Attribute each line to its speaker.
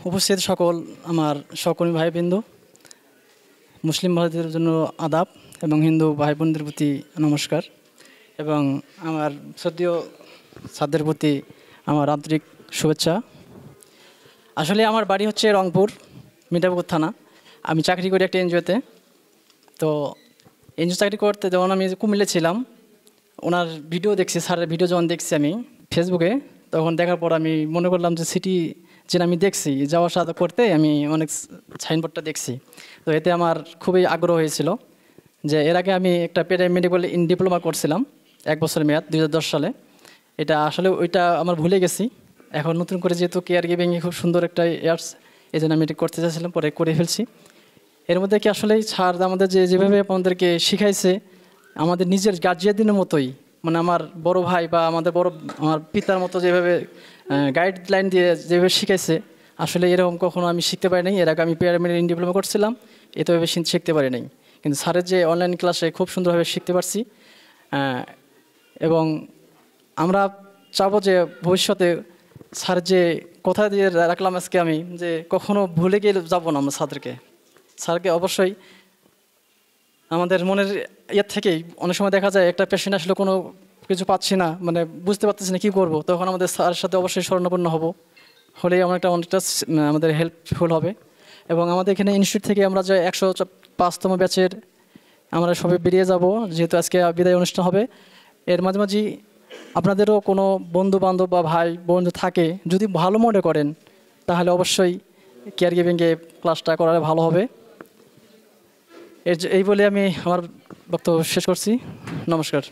Speaker 1: উপস্থিত সকল আমার সহকর্মী ভাইবৃন্দ, মুসলিম ভাইদের জন্য আদাব এবং হিন্দু ভাই বোনদের প্রতি নমস্কার এবং আমার শ্রদ্ধেয় ছাত্রদের প্রতি আমার আন্তরিক শুভেচ্ছা। আসলে আমার বাড়ি হচ্ছে রংপুর মিঠাপুকুর থানা। আমি চাকরি করি একটা এনজিওতে। তো এনজিও চাকরি করতে যখন আমি কুমিল্লা ছিলাম, ওনার ভিডিও দেখছি, স্যারের ভিডিও যখন দেখছি আমি ফেসবুকে, তখন দেখার পর আমি মনে করলাম যে সিটি যে আমি দেখছি যাওয়া আসা করতে আমি অনেক সাইনবোর্ডটা দেখছি। তো এতে আমার খুবই আগ্রহ হয়েছিল যে এর আগে আমি একটা প্যারামেডিক্যাল ডিপ্লোমা করছিলাম 1 বছরের মেয়াদ 2010 সালে। এটা আসলে ওইটা আমার ভুলে গেছি। এখন নতুন করে যেহেতু কেয়ার গিভিংয়ে খুব সুন্দর একটা ইয়ার্স, এই জন্য আমি এটা করতে চাইছিলাম, পরে করে ফেলছি। এর মধ্যে কি আসলেই ছাড় আমাদের যেভাবে আমাদেরকে শিখাইছে আমাদের নিজের গার্জিয়ানদের মতোই, মানে আমার বড় ভাই বা আমার পিতার মতো যেভাবে গাইডলাইন দিয়ে যেভাবে শিখাইছে, আসলে এরকম কখনো আমি শিখতে পারি নাই। এর আগে আমি প্যারামেডিক্যাল ডিপ্লোমা করছিলাম, এতভাবে শিখতে পারি নাই। কিন্তু স্যারের যে অনলাইন ক্লাসে খুব সুন্দরভাবে শিখতে পারছি। এবং আমরা চাবো যে ভবিষ্যতে স্যার যে কথা দিয়ে রাখলাম আজকে আমি, যে কখনো ভুলে গিয়ে যাবো না আমরা স্যারকে অবশ্যই আমাদের মনের ইয়ে থেকেই। অনেক সময় দেখা যায় একটা পেশেন্ট আসলে কোনো কিছু পাচ্ছি না, মানে বুঝতে পারতেছি না কী করবো, তখন আমাদের স্যারের সাথে অবশ্যই শরণাপন্ন হলেই অনেকটা আমাদের হেল্পফুল হবে। এবং আমাদের এখানে ইনস্টিটিউট থেকে আমরা যে 105তম ব্যাচের আমরা সবাই বেরিয়ে যাব, যেহেতু আজকে বিদায় অনুষ্ঠান হবে। এর মাঝামাঝি আপনাদেরও কোনো বন্ধু বান্ধব বা ভাই বন্ধু থাকে, যদি ভালো মনে করেন তাহলে অবশ্যই কেয়ার গিভিংয়ে ক্লাসটা করালে ভালো হবে। এই বলে আমি আমার বক্তব্য শেষ করছি। নমস্কার।